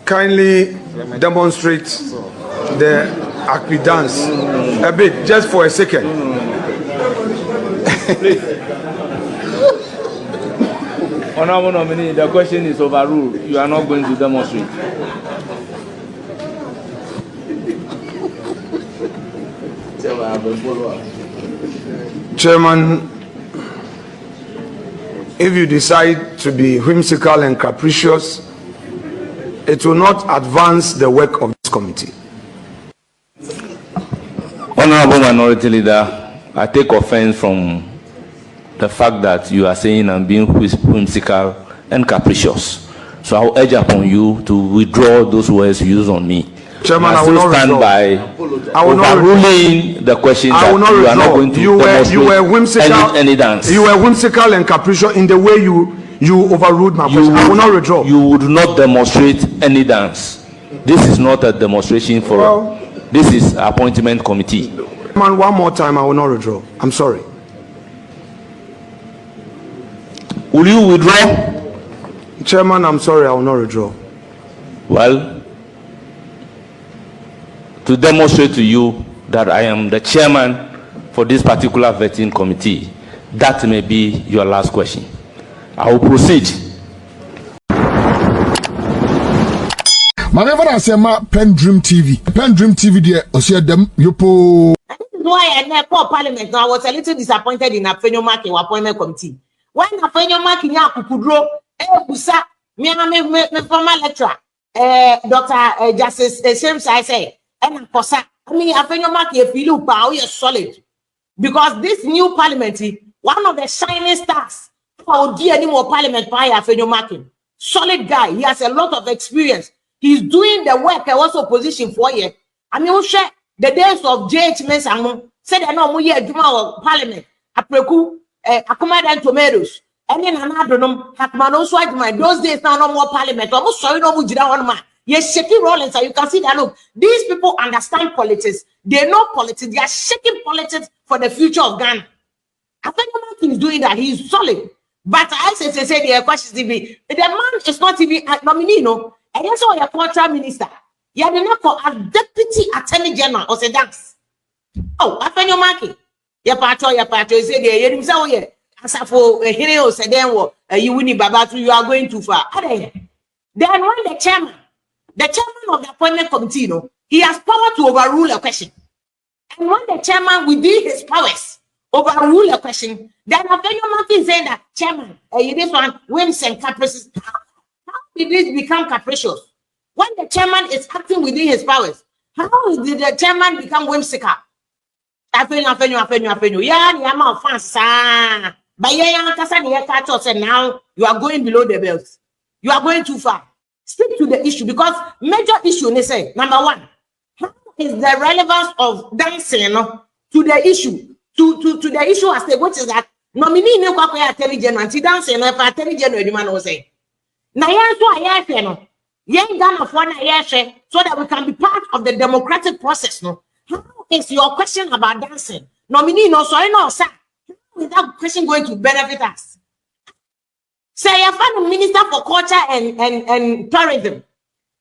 Kindly demonstrate the Akpi dance a bit, just for a second. Honorable nominee, the question is overruled. You are not going to demonstrate. Chairman, if you decide to be whimsical and capricious, it will not advance the work of this committee. Honorable Minority Leader, I take offense from the fact that you are saying I'm being whimsical and capricious. So I will urge upon you to withdraw those words used on me. Chairman, I will not stand withdraw. by overruling the question that you are not going to demonstrate you were whimsical, any dance. You were whimsical and capricious in the way you overruled my question. I will not withdraw. You would not demonstrate any dance. This is not a demonstration forum. This is appointment committee. Man, one more time, I will not withdraw. I'm sorry. Will you withdraw? Chairman, I'm sorry, I will not withdraw. Well, to demonstrate to you that I am the chairman for this particular vetting committee, that may be your last question. I will proceed. My never answer my PENDREAM TV. PENDREAM TV there, Osia dem yopo. This is why I never called Parliament. Now I was a little disappointed in Afenyor Markins appointment committee. When Afenyor Markins kukudro, busa, me former lecturer, Dr. Justice James I say, and Kosa. I mean Afenyor Markins feel power is solid because this new parliament, one of the shining stars. How do any more parliament by Afenyor Markins? Solid guy. He has a lot of experience. He's doing the work I was opposition for you. I mean, share the days of JH Mensamo said I know we Juma Parliament. Apreku, Akumadan tomatoes. And then another Hakman also those days now no more parliament. Almost sorry no mujida one man. Yes, shaking Rollins, you can see that look. These people understand politics, they know politics, they are shaking politics for the future of Ghana. Afenyor Markins is doing that, he's solid. But I say the question is the man is not even a nominee, no. And that's why you're contract minister. You are the now as deputy attorney general or say dance. Oh, Afenyor Markins. Your party, say the himself here. As for a hero said then what you win Babatu, you are going too far. Then when the chairman of the appointment committee, you know, he has power to overrule a question. And when the chairman within his powers overrule a question, then Afenyor Markins saying that chairman, this one whims and caprices. How did this become capricious? When the chairman is acting within his powers, how did the chairman become whimsical? Afenyor. Yeah, I'm a fan. But yeah, now you are going below the belt. You are going too far. Stick to the issue because major issue, they say, number one, how is the relevance of dancing to the issue? To the issue as which is that nominee no kwa attorney general ti dance no fa attorney general eduma no say na yen so ayehwe no yen Ghana for na ayehwe so that we can be part of the democratic process no. How is your question about dancing nominee no so no sir, how is that question going to benefit us? Say you find minister for culture and tourism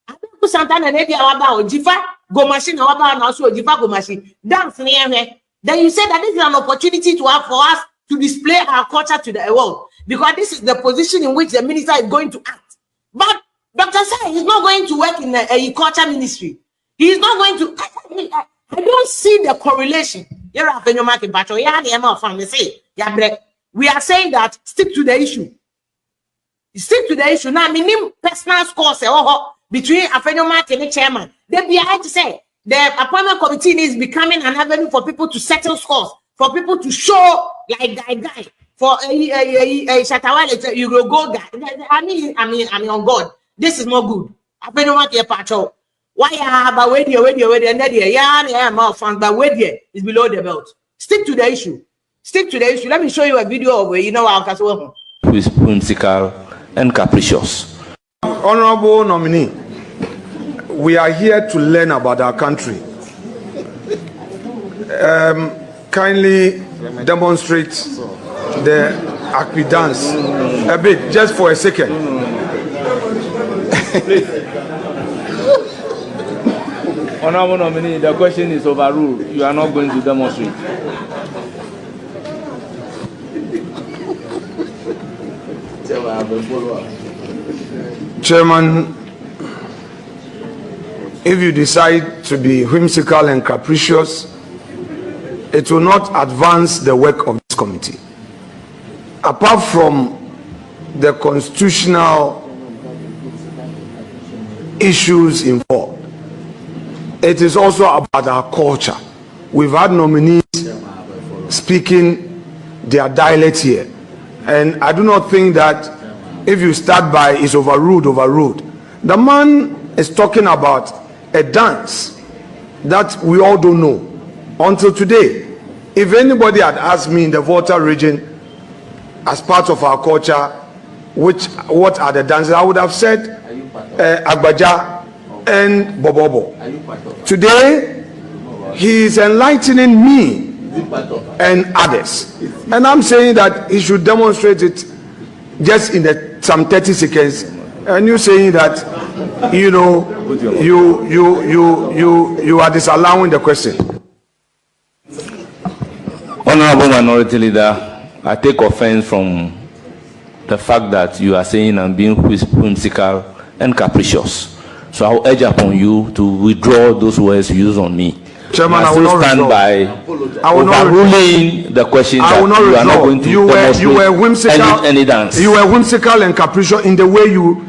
abeku santana na dia waba ojifa go machine na waba na so ojifa go machine dance na yehwe. Then you say that this is an opportunity to have for us to display our culture to the world because this is the position in which the minister is going to act. But Dr. Sai is not going to work in a culture ministry. He is not going to. I don't see the correlation. We are saying that stick to the issue. Stick to the issue. Now, minimum personal scores between Afenyor Markins and the chairman. They be to say. The appointment committee is becoming an avenue for people to settle scores, for people to show like guy, for a Shatawale, you go guy. I mean, on God, this is not good. Afenyor Markins patrol. Why but wait here, and then yeah, more fun, but wait here is below the belt. Stick to the issue. Stick to the issue. Let me show you a video of how whimsical and capricious. Honorable nominee. We are here to learn about our country. Kindly demonstrate the Akpi dance a bit, just for a second. Please. Honorable nominee, the question is overruled. You are not going to demonstrate. Chairman, if you decide to be whimsical and capricious, it will not advance the work of this committee. Apart from the constitutional issues involved, it is also about our culture. We've had nominees speaking their dialect here, and I do not think that if you start by is overruled. The man is talking about a dance that we all don't know until today. If anybody had asked me in the Volta region, as part of our culture, what are the dances, I would have said Agbaja and Bobobo. Today, he is enlightening me and others, and I'm saying that he should demonstrate it just in some 30 seconds. And you saying that, you know, you are disallowing the question. Honorable Minority Leader, I take offense from the fact that you are saying I'm being whimsical and capricious. So I will urge upon you to withdraw those words used on me. Chairman, I will not stand withdraw. by overruling the question that you are not going to demonstrate any dance. You were whimsical and capricious in the way you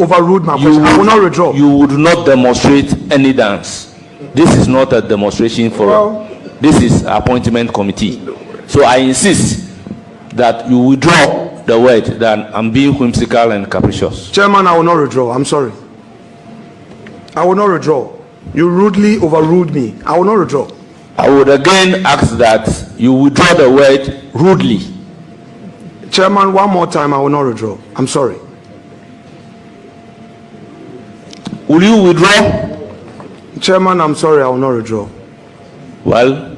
overruled my question. I will not withdraw. You would not demonstrate any dance. This is not a demonstration forum. This is appointment committee. So I insist that you withdraw the word that I'm being whimsical and capricious. Chairman, I will not withdraw. I'm sorry. I will not withdraw. You rudely overruled me. I will not withdraw. I would again ask that you withdraw the word rudely. Chairman, one more time, I will not withdraw. I'm sorry. Will you withdraw? Chairman, I'm sorry, I will not withdraw. Well,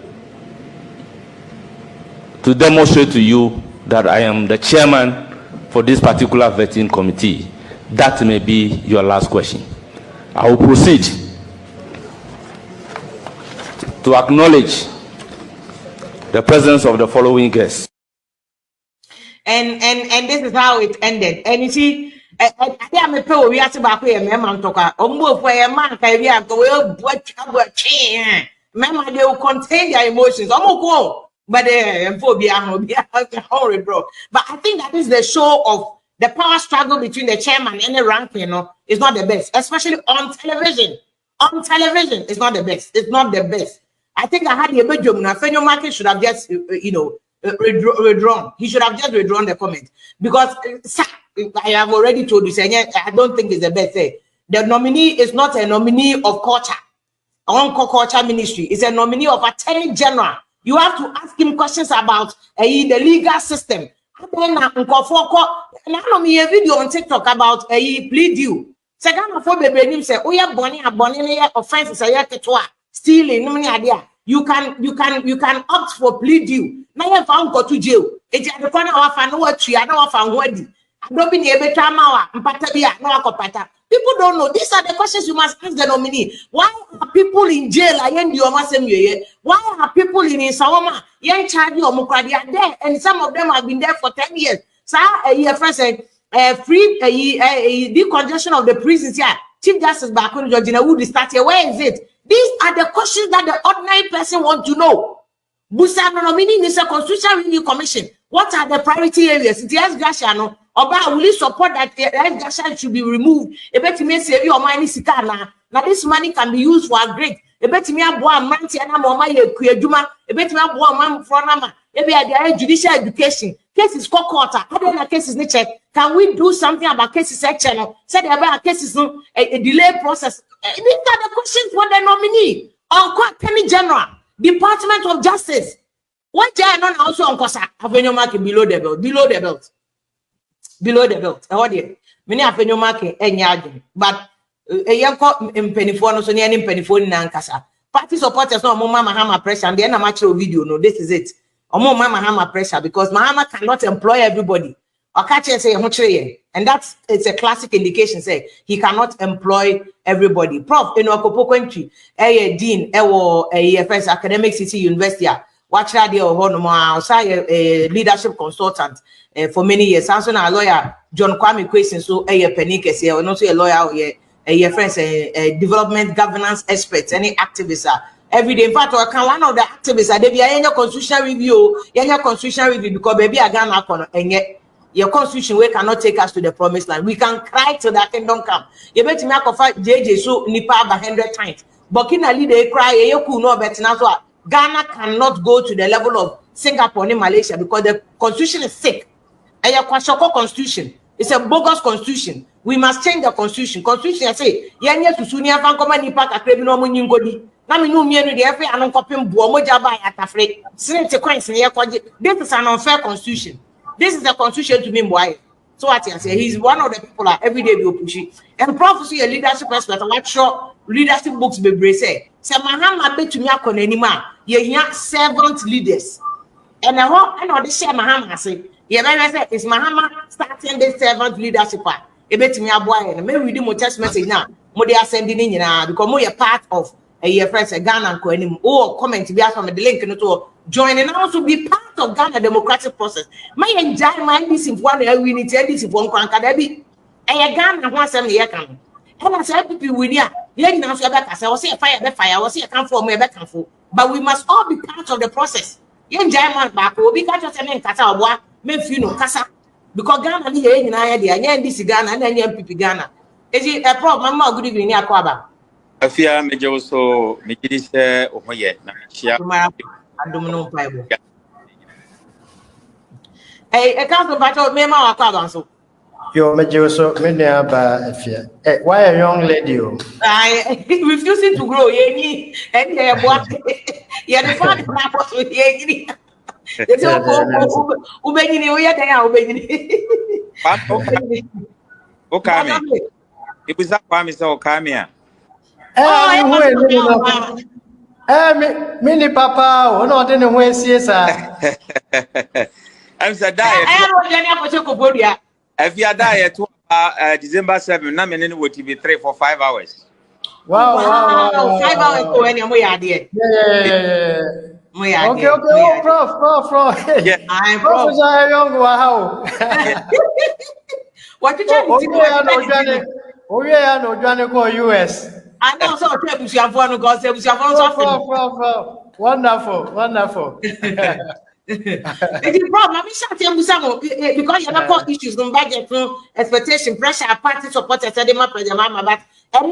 to demonstrate to you that I am the chairman for this particular vetting committee, that may be your last question. I will proceed to acknowledge the presence of the following guests. And this is how it ended. And you see, I am a pro. We have to back here. Mama talk. Move for a man. We have to Mama, they will contain their emotions. But horrid, bro. But I think that is the show of the power struggle between the chairman and the rank. You know, is not the best, especially on television. On television, it's not the best. It's not the best. I think I had the bedroom. Afenyor Markins should have just, withdrawn. He should have just withdrawn the comment because I have already told you. I don't think it's the best. The nominee is not a nominee of culture. Culture Ministry is a nominee of Attorney General. You have to ask him questions about the legal system. And then I know me a video on TikTok about a plea deal. Second of all, baby, say, "Oh yeah, Bonnie, offense stealing." You can opt for plea deal. Now you found go to jail. It's at the corner of people don't know. These are the questions you must ask the nominee. Why are people in jail? Why are people in Sawama? They are there, and some of them have been there for 10 years. So first free decongestion of the prisons here. Chief Justice Bakun Georgina would start here. Where is it? These are the questions that the ordinary person want to know. Busa nominee is a constitutional review commission. What are the priority areas? It is Gashano. Oba will support that Gashan should be removed. A bet me save your money sikana. Now this money can be used for a great. A bet me a boy manti and Kuyajuma. A bet me a boy man fronama. Maybe at judicial education. Cases quarter. I don't know cases nature. Can we do something about cases section? Said about cases a delay process. These are the questions for the nominee. Attorney General, Department of Justice. What they are not also on Kosa Afenyor Markins below the belt. Below the belt. How dear? Many Afenyor Markins and but a young pennyphone so near pennyphone in Ankasa. Party supporters no more Mama Hammer pressure and the end of video. No, this is it. Or more Mama Hammer pressure because Mama cannot employ everybody. Or catch and say, And that's it's a classic indication. Say he cannot employ everybody. Prof, in Wakopo country, dean, first academic city university. Watch that deal a leadership consultant for many years. Also, a lawyer, John Kwame Kwesi, so Penikes here, and also a lawyer, friends, a development governance expert, any activist. Every day, in fact, one of the activists, they be a constitutional review, because baby, I got and yet. Your constitution we cannot take us to the promised land. We can cry till that kingdom come. You bet me I JJ so nipa 100 times. Burkina Faso they cry. You could know better now. So Ghana cannot go to the level of Singapore and Malaysia because the constitution is sick. And your constitution, it's a bogus constitution. We must change the constitution. Constitution I say yenya susunia fan koma nipa kakrebi no mo nyingodi. Na me no mienu de efe anon kopem buo moja ba atafre. Since coins ne yakwaje. This is an unfair constitution. This is the constitution to me, boy. So what I say, he's one of the people that every day will push it. And prophecy, a leadership expert, what sure leadership books be brace. Say, Mahama bet to me a conenima. You have servant leaders. And I hope I know this share Mahama say, yeah, I say, it's Mahama starting the servant leadership. A bet me a boy, and maybe we do more text message now. More they are sending in now because more part of a friends a Ghana and Koenim or comment to be from the link to join and also be part of Ghana democratic process. My enjoy my this if one we need to this if one can be a Ghana once a year can. And I said people with ya, you know, I was a fire, I was a come for me back and for. But we must all be part of the process. You enjoy my back, will be catch us and Kata or men funeral Casa because Ghana be here in idea, and this Ghana and then MPP Ghana. Is it a problem? Good evening, Aquaba. Afia mejo so mejidi se ohoye na chia adomino bible e council battle me ma wakwa so yo mejo so me na ba afia why a young lady o I refusing to grow ye ni and ye boa ye the father na for so ye ni e so ubegini o ye dan a ubegini o kame ibuza kwa mi se o kame a mini papa, oh no, didn't we see sa. I'm said diet. If you are diet December 7, na me will TV 3 for 5 hours. Wow. 5 hours go any we are there. Yeah. Okay. Oh, prof. Yeah. I'm Professor Young. Wow. What you trying to do? Oh yeah, no, Johnny go US. I know so Ahiafor God say Ahiafor. Wonderful. The problem, I'm sure because you have got issues on budget, expectation, pressure, party supporters, but and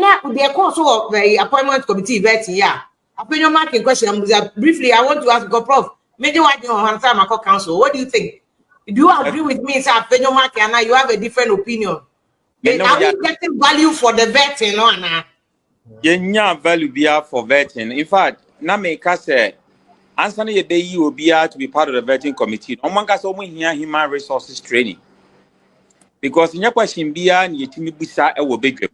now they are also the appointment committee vetting. Yeah, Afenyor Markins question. Briefly, I want to ask God, Prof. Maybe why you want to my council? What do you think? Do you agree with me, sir? Afenyor Markins, and now you have a different opinion. Are we getting value for the vetting or not? Yenya value bia for vetting. In fact, na me ka say answer ye be you obia to be part of the vetting committee. No man ka say omo hia human resources training. Because nya question bia na yetimi busa e wo bedwam.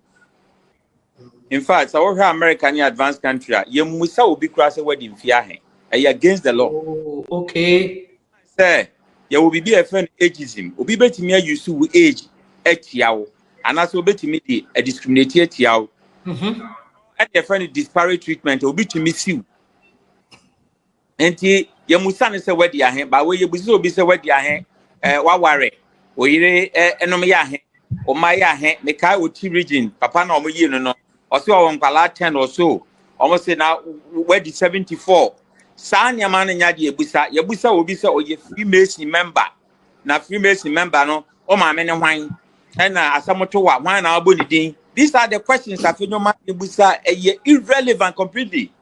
In fact, so we American advanced country, ye musa obi kura say wedding fia hen. E against the law. Oh, okay. Say, ye will be a friend ageism. Obi betimi use wo age etiawo. And also betimi di a discriminate etiawo. And your friend disparate treatment will be to miss you. And your musan say where the ahen, but where you be say where the ahen, what worry, or ye enomia or my ahen, make I with region, papa no me no, or so on Pala 10 or so, almost say now where the 74. San your man and Yabusa will be so or your Freemason member. Now Freemason member no, oh my men and wine, and as some to what wine our body ding. These are the questions that Afenyor Markins irrelevant completely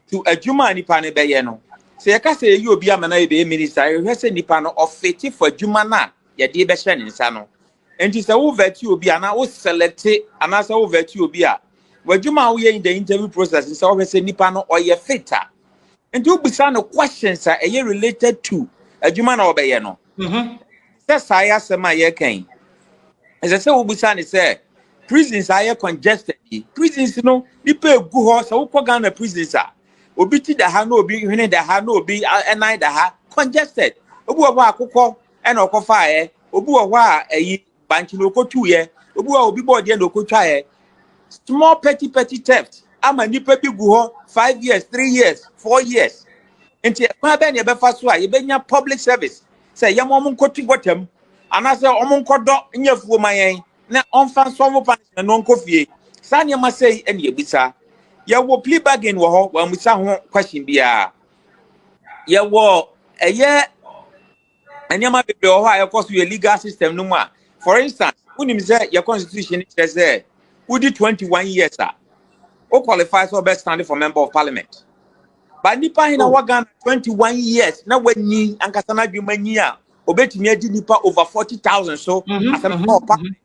to a Juma nipa ne be ye no. Se ye ka say you obi amana be minister, you say nipa no ofeti for Juma na ye de be hye ne nsa no. Enti se wo veti obi ana wo select ana se wo veti obi a wa Juma wo ye in the interview process se wo say nipa no oye fitter. Enti wo bisa no questions are related to a Juma na obe ye no. Se saya sema ye kan. Se wo bisa ne say prisons are congested. Prisons, you know, people go horse, so Ghana prisons are. Obiti da ha no obi hwene da ha no obi enai da ha congested. Obu wa akukọ and okofa obu wa bank no ko 2 year obi wa obi board no ko twa ye small petty theft ama nipa bi gu ho 5 years 3 years 4 years enti kwa be ne be fa so a ye benya public service say ye mo nko tu botam ana say o mo nko do nyafuo mayen na on fan solve punishment no nko fie sa ne ma say ene ebisa ye wo plea bargain wo ho wa musa ho question bia ye wo eye ene ma bebre wo ho a ye koso ye legal system no mu a for instance unim say your constitution says who did 21 years who qualifies for best standing for member of parliament but nipa hina wagan 21 years na wanyi ankasa na dwumanyi a obetimi adi nipa over 40,000 so as a member of parliament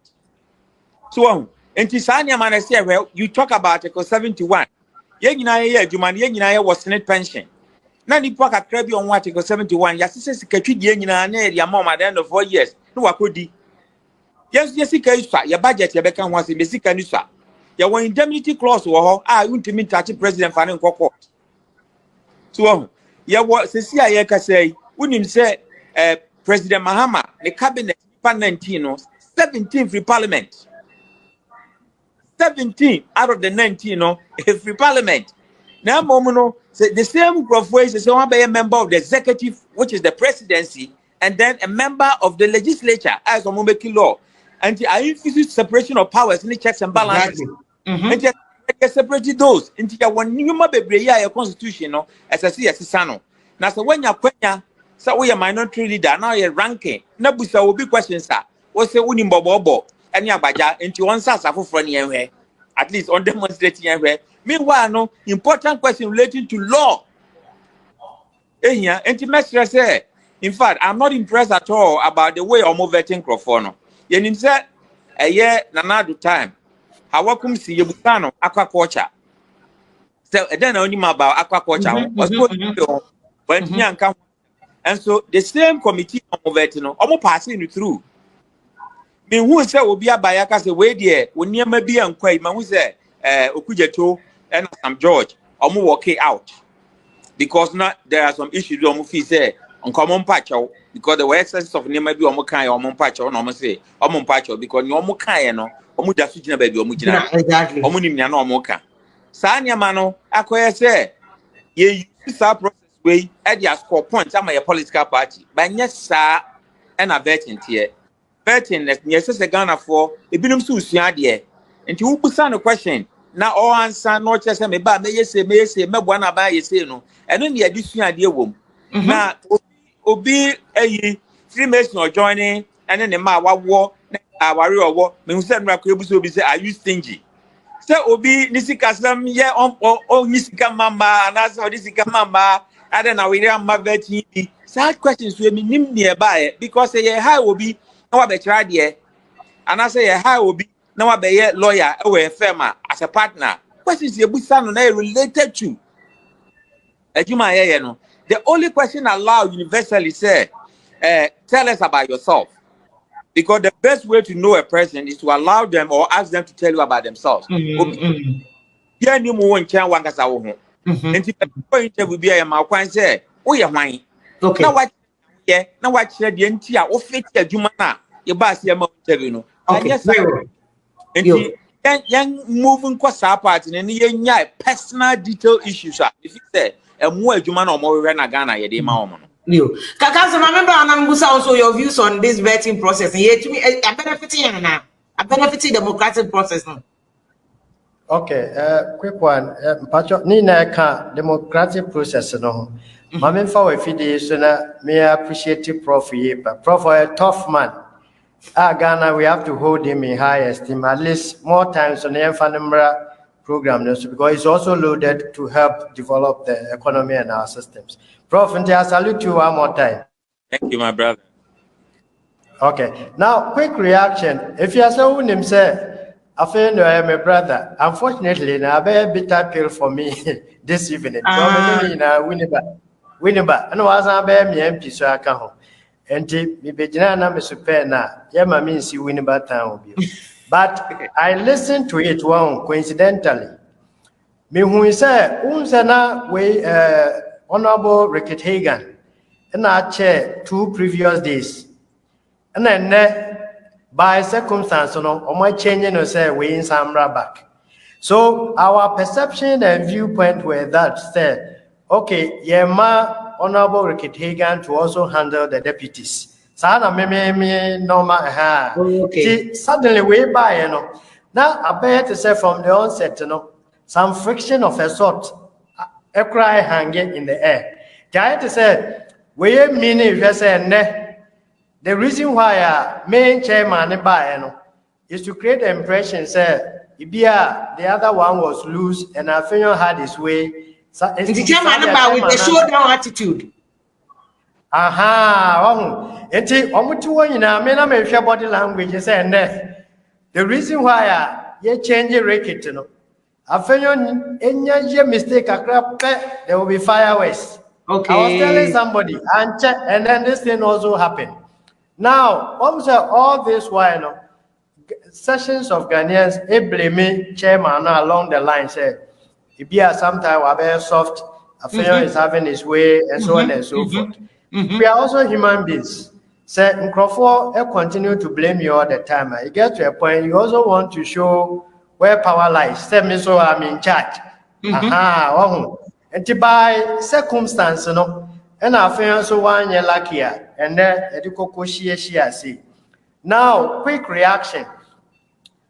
so enti sanya man say well you talk about article 71 ye nyina ye adwuma ye nyina ye was senate pension na nipa kakra bi on article 71 ya sese sikatwidie nyina na area mom at the end of 4 years no wakodi yes sika iswa ya budget ya beka ho ase be sika ni swa ya won indemnity clause wo ho untimi touch president fa ne nkoko so ya wo sesi aye ka say unim say president Mahama the cabinet pa 19 no 17 free parliament 17 out of the 19 no free parliament now mom no say the same group of ways say one be a member of the executive which is the presidency and then a member of the legislature as a making law and I infuse separation of powers in the checks and balances. And you separated those into one new bebre constitution no as I see as sano. Now so when you kwenya so we are minority leader now you're ranking na busa will be questions sir. What say unim bobo and ya baja into one sasa for front at least on demonstrating anywhere. Meanwhile no important question relating to law. Say in fact I'm not impressed at all about the way omo vetting crofono. Yenim say a year nanadu time hawakum si yebutano aquaculture so then only about aquaculture was good when come and so the same committee of vetting omo passing through me who say obi abayaka say we there when near maybe and kwai man who say okujeto and Sam George omo work out because now there are some issues omo fee say on common patch because the excess of name maybe omo kan omo patch or no say omo patch because no omo kan no omo da su gina baby omo gina exactly omo nim nya no omo kan sa nya ma no akoye say ye use that process way e dey score points am your political party but nya sa and a vetting here vetting that nya say Ghana for ebinum so usua de enti wo busa no question na all answer no che say me ba me yese me bua na ba yese no eno ne adi sua de wom na obi ayi Freemason or joining and then the ma wawo na awari owo me hu say nra ko ebuso obi say are you stingy say obi nisika sam ye on nisika mama and as for nisika mama and then we am vetting sad questions we me nim nearby because say ye high obi na wa be try there and I say ye high obi na wa be ye lawyer we firm as a partner questions ye busa no na related to ejuma ye no. The only question allowed universally say, tell us about yourself. Because the best way to know a person is to allow them or ask them to tell you about themselves. Yeah, you won't change one case. And if you interview be a man say, "Oh, you're mine." Okay. Now what? Yeah. Now what? The entire office jumana. You pass your interview no. Okay. And young moving cross apart in any personal detail issues. If you say. More human or more na Ghana ye dey ma omo no Kaka, so remember Anambusa also your views on this vetting process and yet to me a benefiting democratic process no. Okay, quick one. Pacho ni na ka democratic process no. Mame fa we fidi so na me appreciate Prof ye, but Prof a tough man. Ghana we have to hold him in high esteem at least more times on the Afenyor program because it's also loaded to help develop the economy and our systems. Prof, I salute you one more time. Thank you, my brother. Okay, now quick reaction. If you are so him say, Afenyor, my brother, unfortunately, now a very bitter pill for me this evening. Winneba, and was a baby MP so I can home. And me begin na me super na, yama means you Winneba town. But I listened to it one coincidentally. Me who say unsana we Honorable Rickett Hagan and I chair 2 previous days. And then by circumstance, or changing or say we in some back. So our perception and viewpoint were that said, okay, Yema Honorable Rickett Hagan to also handle the deputies. Sana me normal Okay. Suddenly we buy, Now I bet to say from the onset, some friction of a sort, a cry hanging in the air. I to say, we mean if you say the reason why main chairman buy is to create the impression say the other one was loose and Afenyor had his way. So The chairman buy with the showdown attitude. Aha, body language the reason why you change the record, Afenyor any mistake there will be fireworks. Okay. I was telling somebody and then this thing also happened. Now, all this while, sessions of Ghanaians, blame chairman along the line said, if you are sometimes very soft, Afenyor is having his way, and so on and so forth. We are also human beings. Say, Crawford continue to blame you all the time. You get to a point, you also want to show where power lies. Say me so I'm in charge. And by circumstance, and Afenyor so 1 year luckier, and then see. Now, quick reaction.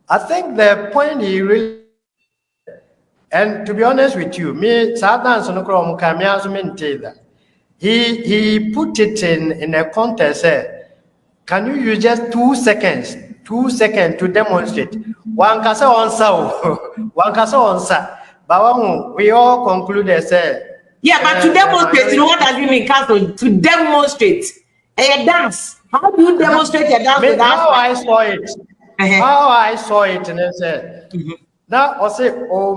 I think the point he really, and to be honest with you, me he put it in a context. Can you use just 2 seconds? 2 seconds to demonstrate. One kasa onsa. But we all concluded, yeah, but to demonstrate, what does it mean, Council? To demonstrate a dance. How do you demonstrate a dance without? How I saw it. How I saw it, and I said, now I say,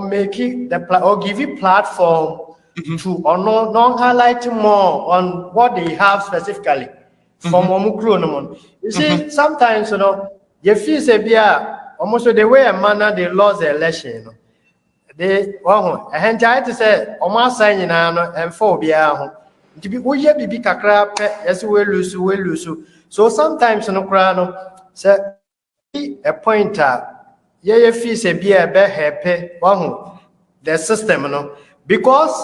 make it or give you platform to or non highlight more on what they have specifically from Omukronomon. You see, sometimes you feel say almost the way a manner they lost the election. They and try to say almost signing and phobia to be bibi kakra as we lose. So sometimes say a pointer ye feel say be a be happy the system because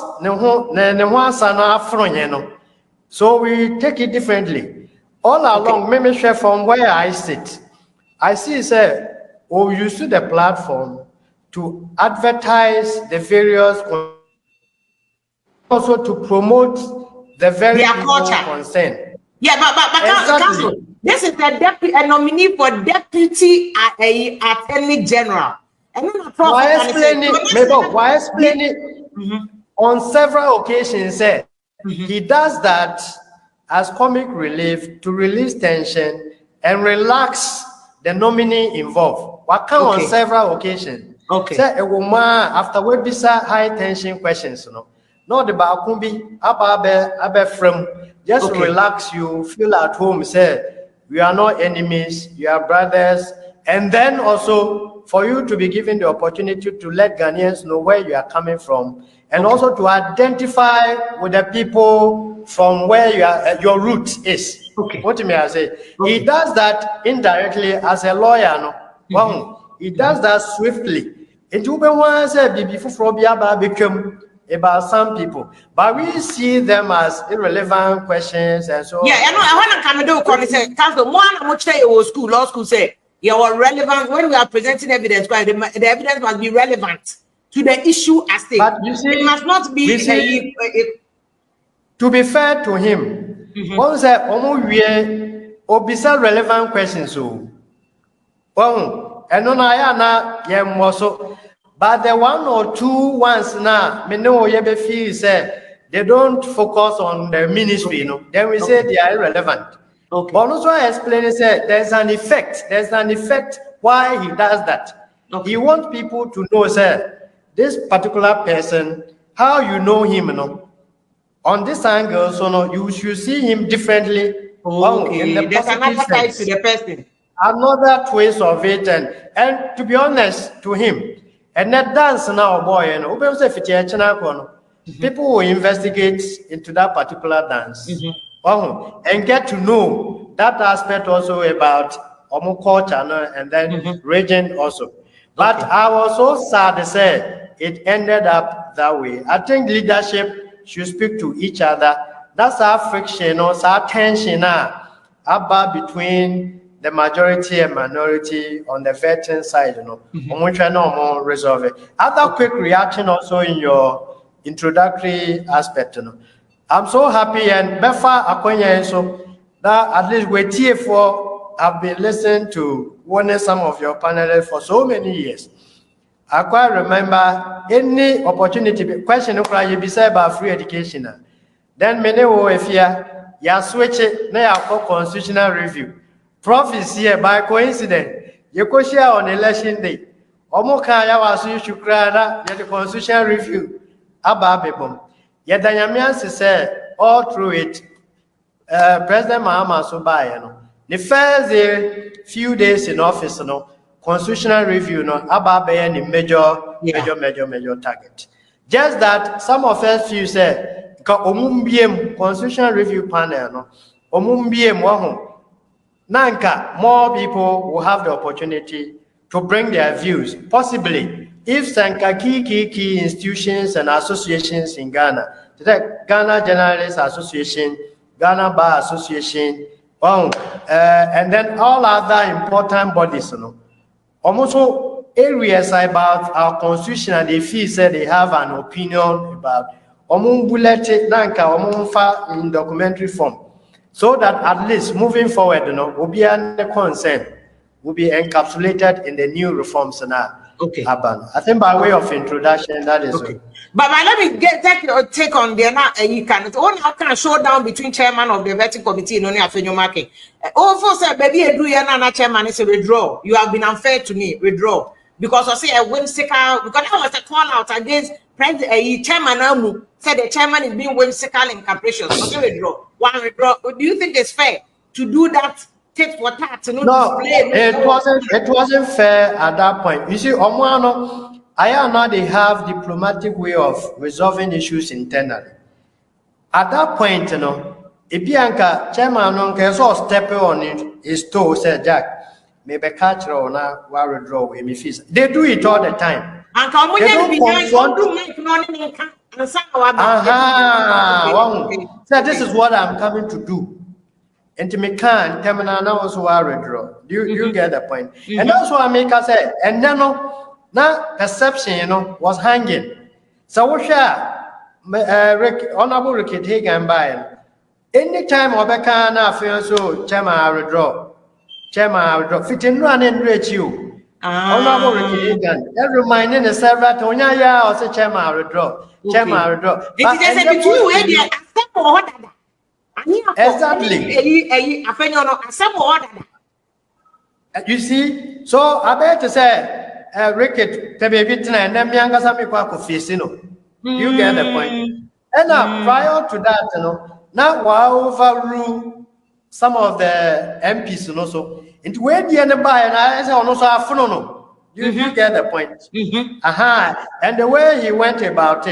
so we take it differently. All along, let me share from where I sit. I see say you use the platform to advertise the various, also to promote the very concern. Yeah, but exactly. Council, this is a nominee for deputy attorney general. And why explain it? On several occasions, he does that as comic relief to release tension and relax the nominee involved. On several occasions. Okay. Say a woman after we be high tension questions, no the bakumbi abe from just relax, you feel at home, say we are not enemies, you are brothers, and then also for you to be given the opportunity to let Ghanaians know where you are coming from, and also to identify with the people from where your root is. What may I say? He does that indirectly as a lawyer, he does that swiftly. It will be become about some people, but we see them as irrelevant questions and so. Yeah, I want to come say, Council, law school say you are relevant when we are presenting evidence. The evidence must be relevant to the issue at stake. But you see, it must not be. To be fair to him, one say obisa relevant questions. And no na also. But the 1 or 2 ones now, me know you feel say they don't focus on the ministry, Then we say they are irrelevant. But also I explain say there's an effect. There's an effect why he does that. He wants people to know, say, this particular person, how you know him, on this angle, so you should see him differently. In the there's another side to the person. Another twist of it, and to be honest to him. And that dance now, boy, people will investigate into that particular dance and get to know that aspect also about omo culture no, and then region also. But I was so sad to say it ended up that way. I think leadership should speak to each other. That's our friction or our tension about between the majority and minority on the veteran side, we try to resolve it. Other quick reaction also in your introductory aspect, I'm so happy and Befa Akonya so that at least we're here for. I've been listening to some of your panelists for so many years. I quite remember any opportunity question you be said about free education. Then many if you switch it now constitutional review. Prophecy here by coincidence. You could share on election day. Omoka ya wasu shukrana ya the constitutional review. Ababebom. Yet Danyamian said all through it. President Mahama Subai, the first few days in office, constitutional review, about being the major target. Just that some of us few say, constitutional review panel, Nanka, more people will have the opportunity to bring their views, possibly if Sanka key institutions and associations in Ghana, Ghana Journalists Association, Ghana Bar Association, and then all other important bodies, almost areas about our constitution, and they feel say they have an opinion about in documentary form, so that at least moving forward, will be under consent, will be encapsulated in the new reforms now. Okay. I think by way of introduction, that is okay. But let me take your take on the you can showdown between chairman of the vetting committee in Afenyor marking. Also said, baby, I do your chairman is a withdraw. You have been unfair to me, withdraw. Because I say a whimsical, because I was a call out against chairman Amu said the chairman is being whimsical and capricious. Okay, withdraw. One withdraw. Do you think it's fair to do that? For that, no, it wasn't fair at that point. You see, I they have diplomatic way of resolving issues internally. At that point, if Bianca chairman so step on it, his toe said Jack, maybe catch or not withdraw with me fees. They do it all the time. So this is what I'm coming to do. And to me can terminal now also withdraw. You get the point. And that's what I make us say. And then now perception, was hanging. So what honorable Ricky Hagan by anytime Obeka na feel so chairman withdraw. Fitting run and reach you. Honorable Ricky Hagan. That reminding the several Tonya ya or say chairman withdraw. Exactly. You see, so I bet to say, Ricket, and then younger some people could face, You get the point. And now, prior to that, now we overrule some of the MPs, so into where the end by and I say, no. You get the point. And the way he went about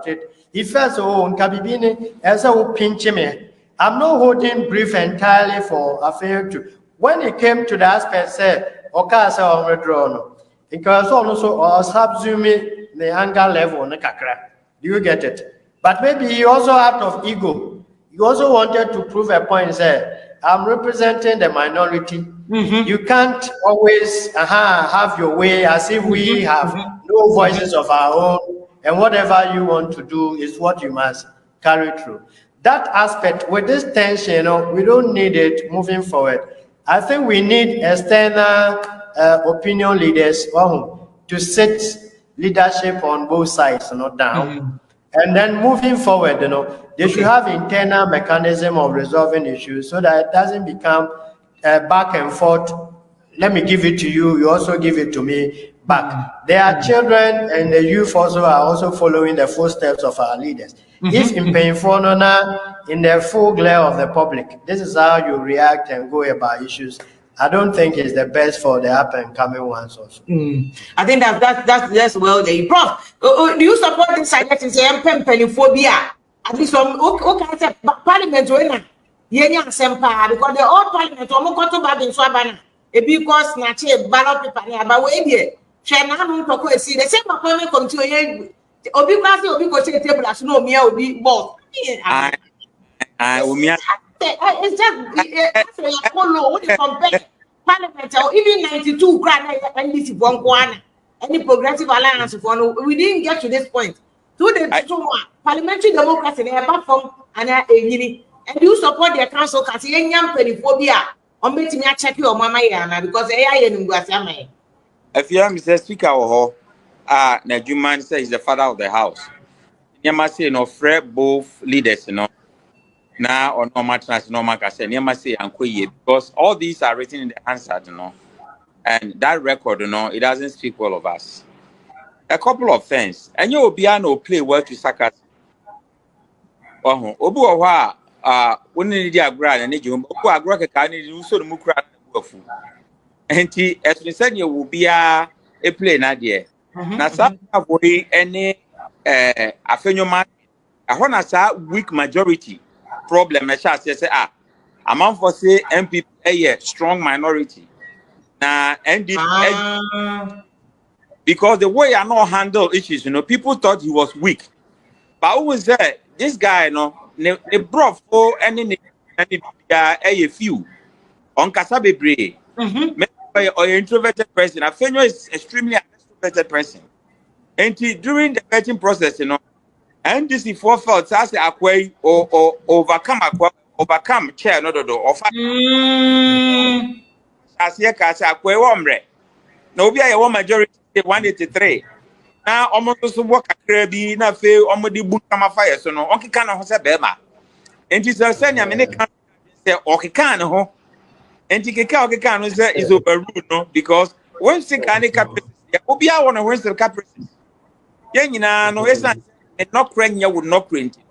it, he felt so Kabibini as a pinch me. I'm not holding brief entirely for Afenyor to. When it came to the aspect, said, Okasa or withdrawn, because also subsuming the anger level on the kakra. Do you get it? But maybe he also out of ego. He also wanted to prove a point, say, I'm representing the minority. You can't always have your way as if we have no voices of our own. And whatever you want to do is what you must carry through. That aspect, with this tension, we don't need it moving forward. I think we need external opinion leaders to set leadership on both sides, down. And then moving forward, they should have internal mechanism of resolving issues so that it doesn't become back and forth. Let me give it to you, you also give it to me back. Their children and the youth also are also following the footsteps of our leaders. If in painful in the full glare of the public, this is how you react and go about issues. I don't think it's the best for the up and coming ones also. I think that's well there. Prof, do you support this suggestion? Say phobia. At least some okay, parliament Yenya sempa because the old parliament omo koto babin so abana e because na che ballot paper ni aba we die hwe na no ntoko esi the same appointment committee oye obi kwase obi ko che table as no omia obi boss omia it's just follow what you compare parliament or even 92 grand NDC for Nkwana any progressive alliance for we didn't get to this point to the parliamentary democracy they have from and and you support their council because young phobia or make me check your mama because AI and Guasama. If you are Mr. Speaker or Najuman says he's the father of the house. You must say no fret both leaders, you know. Now or no much as no man say you must say because all these are written in the answer, you know. And that record, you know, it doesn't speak well of us. A couple of things. And you will be no play well to sarcasm. Obu when need the agrad and you agree can you so the mukra and as we said you will be a play nadia. Now some avoid any Afenyor I want to say weak majority problem as I say among for say MP a strong minority. Now and because the way I know handle issues, you know, people thought he was weak. But who was that? This guy, you know, they brought for any a few on Kasabebre. Or introverted person. Afenyor is extremely extroverted person. And during the vetting process, you know, and this is for faults as a way or overcome chair, no, or as ye cast a quay ombre. No, be a one majority 183. Now, almost work a crabby, not fail, almost the boot come fire, so no, okay, can of Bema. And it's a senior minute say, okay, can ho. And Tikaka is overruled, no, because when sick any caprices, Obia one of Winston caprices. Yenina, no, it's not, and not crank would not print it.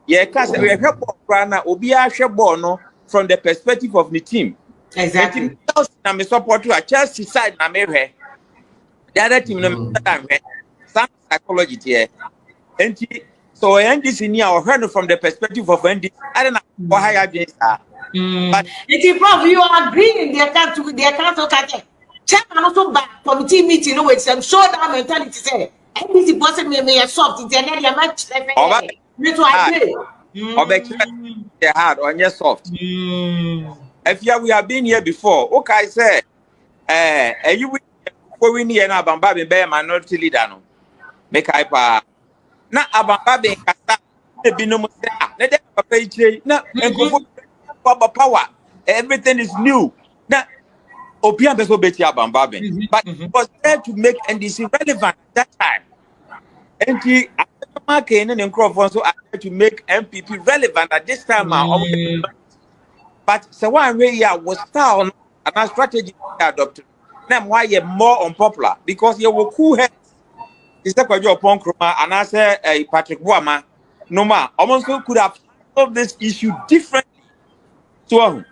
Yeah, because we have Obia Shabono from the perspective of the team. Exactly. I'm a support to a Chelsea side, I'm a the other team, some psychology here. And so, and this in here, heard from the perspective of Andy. I don't know why I did that. But it's prof, you are agreeing their council with their council. Chairman also back committee meeting with some showdown mentality. Say, and this is possibly may a soft, it's another match. They hard on your soft. If we have been here before, okay, I say, you we need an Abambabi bear minority leader. No, make I pa. Na Abambabi kasa be no more. Let them pay na power. Everything is new. Na Opian beso beti Abambabi, but it was there to make NDC relevant at that time. And the Markins and Crawford so are to make MPP relevant at this time. But so one way was down and our strategy adopted. Them why you're more unpopular because you were cool heads. Is that what you're upon Kroma and I say Patrick Boama no ma almost could have solved this issue differently to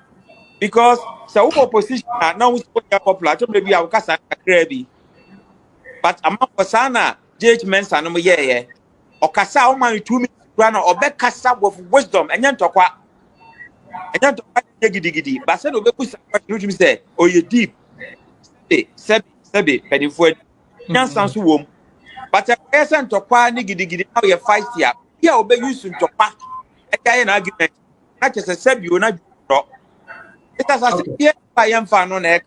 because so opposition now we popular to maybe our casa crabby. But among Pasana, judgments and no yeah or Casa o man 2 minutes run or back Casa with wisdom and yan talk and yan talk giddy. But said we say oh you deep. Sebi penifo yan sanso wom but a person to kwa ni gidi how you fight here here obe use to pa e dey na argument na just sebi o na dro it has as here by yan fa no na e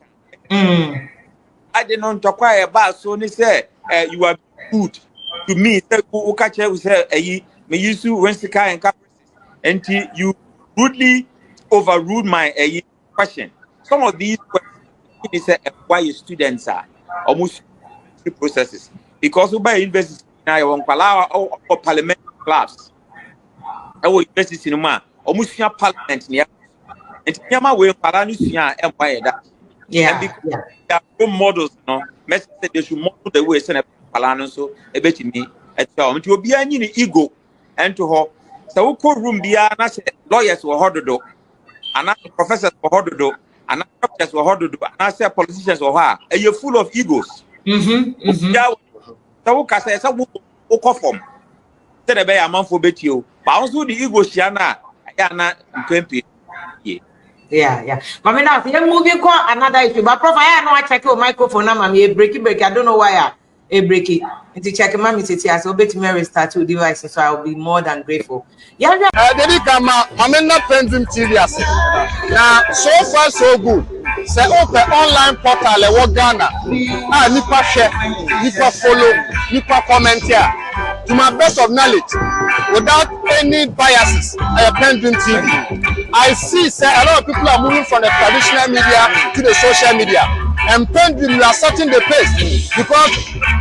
I dey no to kwa e ba so ni say you are good to me say o ka che we say me use when sika and caprices and you rudely overruled my question. Some of these questions is why your students are almost processes because we buy university now you want or parliament clubs. Our university no man almost parliament near and yama we paranusia and why that and there are models no message they should model the way send palano so e bet me at all to be any ego and to her so we call room bia na say lawyers were hododo and professors were hododo and doctors were hard to do, and I say politicians were hard. And you're full of egos. So, what say, so what conform? Tell the bay a month for bet you. But also the ego, Shiana, Ayana, 20. Yeah. But now, you're moving call another issue. But Prof, I know I check your microphone now, mommy. Break. I don't know why I break it. To check mommy city as obey to me restart two devices, so I'll be more than grateful. Yeah. Dedi kama mamena PENDREAM TV ase. Now so far so good. Say open online portal e wo Ghana. Nipa share, nipa follow, nipa comment here. To my best of knowledge, without any biases, PENDREAM TV. I see say a lot of people are moving from the traditional media to the social media. And PENDREAM, you are setting the pace because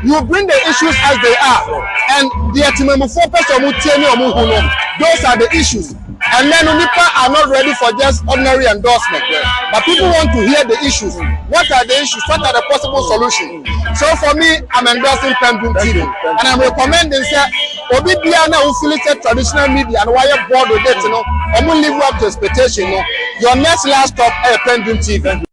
you bring the issues as they are. And the those are the issues. And then Unipa are not ready for just ordinary endorsement. But people want to hear the issues. What are the issues? What are the possible solutions? So for me, I'm endorsing PENDREAM TV. And I'm recommending, say, Obi Biana who affiliated traditional media and why you're bored with it, I'm going to live up to expectation. Your next last stop, PENDREAM TV.